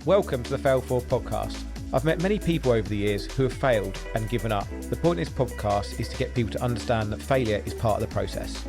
Welcome to the Fail Forward podcast. I've met many people over the years who have failed and given up. The point of this podcast is to get people to understand that failure is part of the process.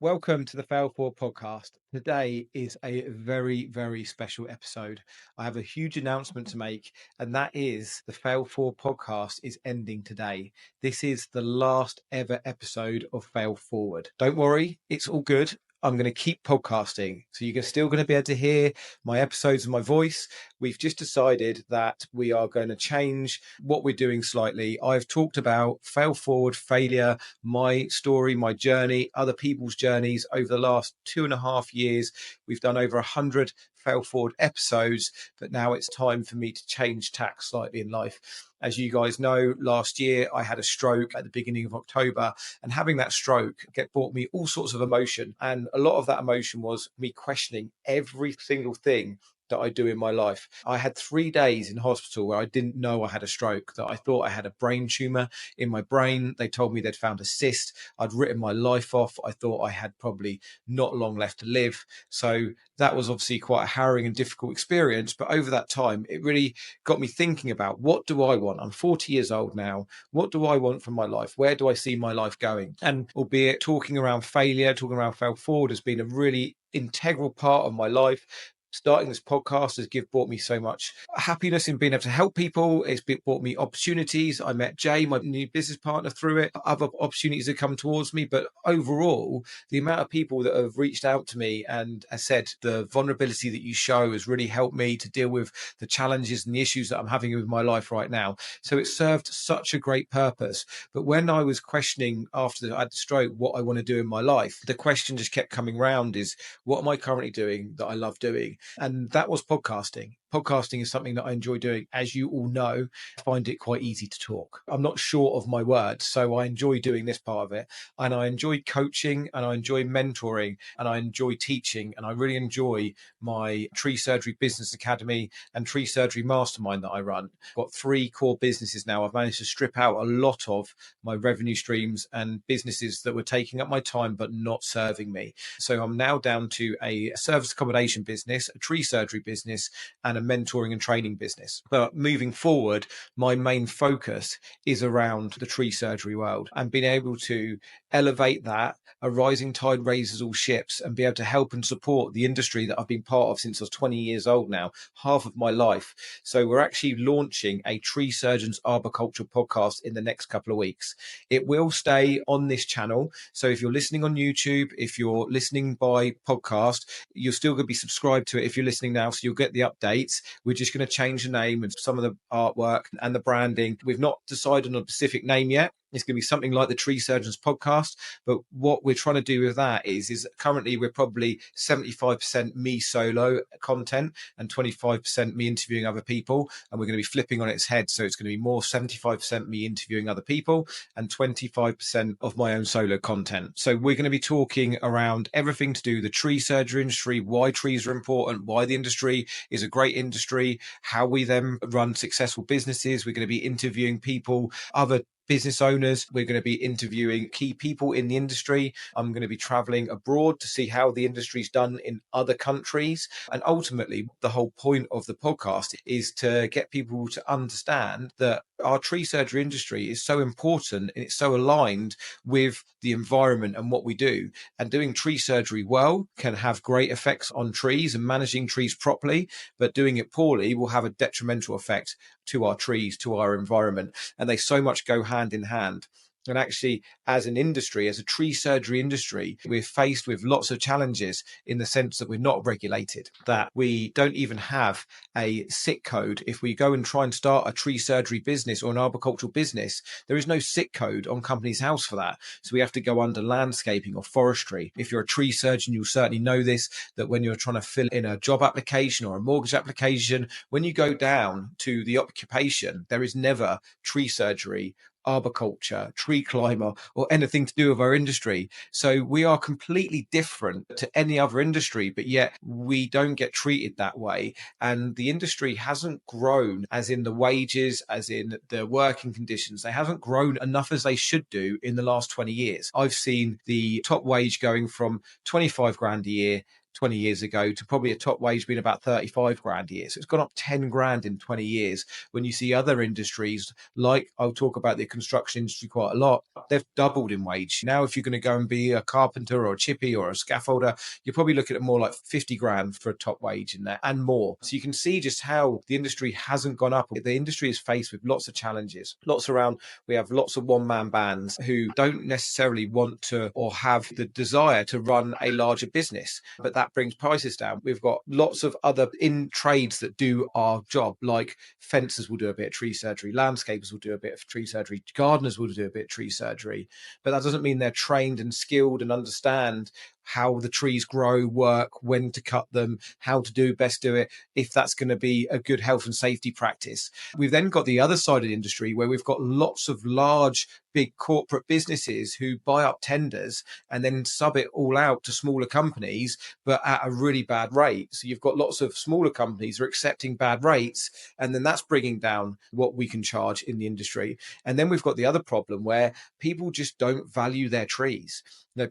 Welcome to the Fail Forward podcast. Today is a very, very special episode. I have a huge announcement to make, and that is the Fail Forward podcast is ending today. This is the last ever episode of Fail Forward. Don't worry, it's all good. I'm going to keep podcasting. So you're still going to be able to hear my episodes and my voice. We've just decided that we are going to change what we're doing slightly. I've talked about fail forward, failure, my story, my journey, other people's journeys over the last 2.5 years. We've done over 100 fail forward episodes, but now it's time for me to change tack slightly in life. As you guys know, last year I had a stroke at the beginning of October, and having that stroke brought me all sorts of emotion. And a lot of that emotion was me questioning every single thing that I do in my life. I had 3 days in hospital where I didn't know I had a stroke, that I thought I had a brain tumor in my brain. They told me they'd found a cyst. I'd written my life off. I thought I had probably not long left to live. So that was obviously quite a harrowing and difficult experience. But over that time, it really got me thinking about, what do I want? I'm 40 years old now. What do I want from my life? Where do I see my life going? And albeit talking around failure, talking around fail forward has been a really integral part of my life. Starting this podcast has brought me so much happiness in being able to help people. It's brought me opportunities. I met Jay, my new business partner, through it. Other opportunities have come towards me. But overall, the amount of people that have reached out to me and has said the vulnerability that you show has really helped me to deal with the challenges and the issues that I'm having with my life right now. So it served such a great purpose. But when I was questioning after I had the stroke what I want to do in my life, the question just kept coming round is, what am I currently doing that I love doing? And that was podcasting. Podcasting is something that I enjoy doing. As you all know, I find it quite easy to talk. I'm not short of my words, so I enjoy doing this part of it. And I enjoy coaching, and I enjoy mentoring, and I enjoy teaching, and I really enjoy my Tree Surgery Business Academy and Tree Surgery Mastermind that I run. I've got 3 core businesses now. I've managed to strip out a lot of my revenue streams and businesses that were taking up my time but not serving me. So I'm now down to a service accommodation business, a tree surgery business, and a mentoring and training business. But moving forward, my main focus is around the tree surgery world and being able to elevate that. A rising tide raises all ships, and be able to help and support the industry that I've been part of since I was 20 years old now, half of my life. So we're actually launching a Tree Surgeons Arboriculture podcast in the next couple of weeks. It will stay on this channel. So if you're listening on YouTube, if you're listening by podcast, you're still going to be subscribed to it if you're listening now, so you'll get the updates. We're just going to change the name and some of the artwork and the branding. We've not decided on a specific name yet. It's going to be something like the Tree Surgeons podcast. But what we're trying to do with that is currently we're probably 75% me solo content and 25% me interviewing other people. And we're going to be flipping on its head. So it's going to be more 75% me interviewing other people and 25% of my own solo content. So we're going to be talking around everything to do with the tree surgery industry, why trees are important, why the industry is a great industry, how we then run successful businesses. We're going to be interviewing people, other business owners. We're going to be interviewing key people in the industry. I'm going to be traveling abroad to see how the industry's done in other countries. And ultimately, the whole point of the podcast is to get people to understand that our tree surgery industry is so important and it's so aligned with the environment and what we do. And doing tree surgery well can have great effects on trees, and managing trees properly, but doing it poorly will have a detrimental effect to our trees, to our environment. And they so much go hand in hand. And actually, as an industry, as a tree surgery industry, we're faced with lots of challenges in the sense that we're not regulated, that we don't even have a SIC code. If we go and try and start a tree surgery business or an arboricultural business, there is no SIC code on Companies House for that. So we have to go under landscaping or forestry. If you're a tree surgeon, you'll certainly know this, that when you're trying to fill in a job application or a mortgage application, when you go down to the occupation, there is never tree surgery, arboriculture, tree climber, or anything to do with our industry. So we are completely different to any other industry, but yet we don't get treated that way. And the industry hasn't grown, as in the wages, as in the working conditions. They haven't grown enough as they should do in the last 20 years. I've seen the top wage going from 25 grand a year 20 years ago to probably a top wage being about 35 grand a year. So it's gone up 10 grand in 20 years. When you see other industries, like I'll talk about the construction industry quite a lot, they've doubled in wage. Now, if you're going to go and be a carpenter or a chippy or a scaffolder, you're probably looking at more like 50 grand for a top wage in there and more. So you can see just how the industry hasn't gone up. The industry is faced with lots of challenges, lots around. We have lots of one-man bands who don't necessarily want to or have the desire to run a larger business, but that brings prices down. We've got lots of other in trades that do our job, like fencers will do a bit of tree surgery, landscapers will do a bit of tree surgery, gardeners will do a bit of tree surgery, but that doesn't mean they're trained and skilled and understand how the trees grow, work, when to cut them, how to do it, if that's going to be a good health and safety practice. We've then got the other side of the industry where we've got lots of large, big corporate businesses who buy up tenders and then sub it all out to smaller companies, but at a really bad rate. So you've got lots of smaller companies who are accepting bad rates, and then that's bringing down what we can charge in the industry. And then we've got the other problem where people just don't value their trees.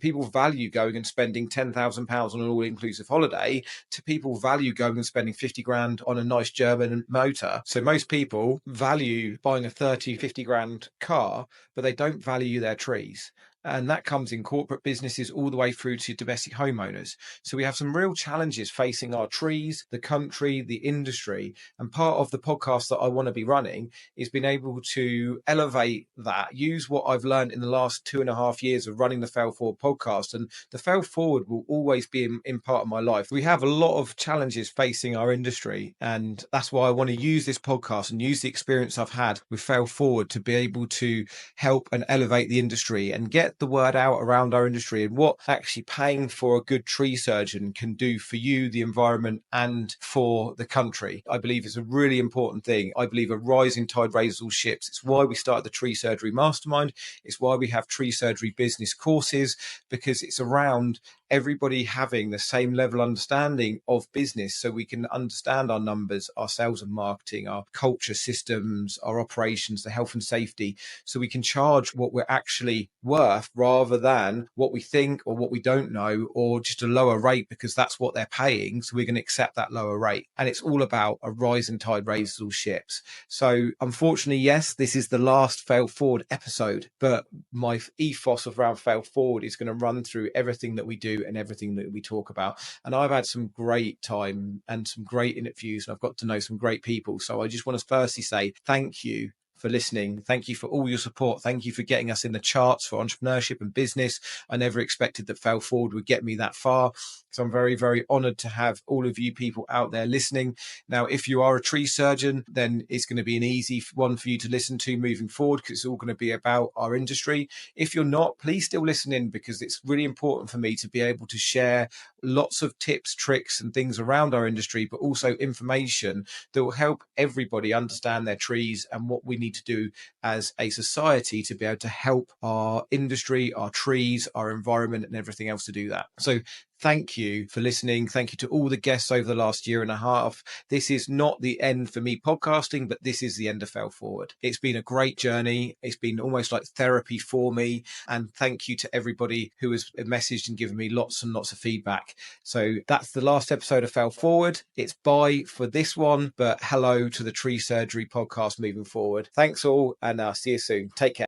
People value going and spending £10,000 on an all-inclusive holiday to people value going and spending 50 grand on a nice German motor. So most people value buying a 30, 50 grand car, but they don't value their trees. And that comes in corporate businesses all the way through to domestic homeowners. So we have some real challenges facing our trees, the country, the industry. And part of the podcast that I want to be running is being able to elevate that, use what I've learned in the last 2.5 years of running the Fail Forward podcast. And the Fail Forward will always be in part of my life. We have a lot of challenges facing our industry. And that's why I want to use this podcast and use the experience I've had with Fail Forward to be able to help and elevate the industry and get the word out around our industry and what actually paying for a good tree surgeon can do for you, the environment, and for the country. I believe it's a really important thing. I believe a rising tide raises all ships. It's why we started the Tree Surgery Mastermind. It's why we have tree surgery business courses, because it's around everybody having the same level understanding of business so we can understand our numbers, our sales and marketing, our culture systems, our operations, the health and safety, so we can charge what we're actually worth rather than what we think or what we don't know, or just a lower rate because that's what they're paying. So we're going to accept that lower rate. And it's all about a rising tide raises all ships. So unfortunately, yes, this is the last Fail Forward episode, but my ethos around Fail Forward is going to run through everything that we do and everything that we talk about. And I've had some great time and some great interviews, and I've got to know some great people. So I just want to firstly say thank you for listening. Thank you for all your support. Thank you for getting us in the charts for entrepreneurship and business. I never expected that Fail Forward would get me that far. So I'm very, very honored to have all of you people out there listening. Now, if you are a tree surgeon, then it's going to be an easy one for you to listen to moving forward, because it's all going to be about our industry. If you're not, please still listen in, because it's really important for me to be able to share lots of tips, tricks, and things around our industry, but also information that will help everybody understand their trees and what we need to do as a society to be able to help our industry, our trees, our environment, and everything else to do that. So thank you for listening. Thank you to all the guests over the last 1.5 years. This is not the end for me podcasting, but this is the end of Fail Forward. It's been a great journey. It's been almost like therapy for me. And thank you to everybody who has messaged and given me lots and lots of feedback. So that's the last episode of Fail Forward. It's bye for this one, but hello to the Tree Surgery podcast moving forward. Thanks all, and see you soon. Take care.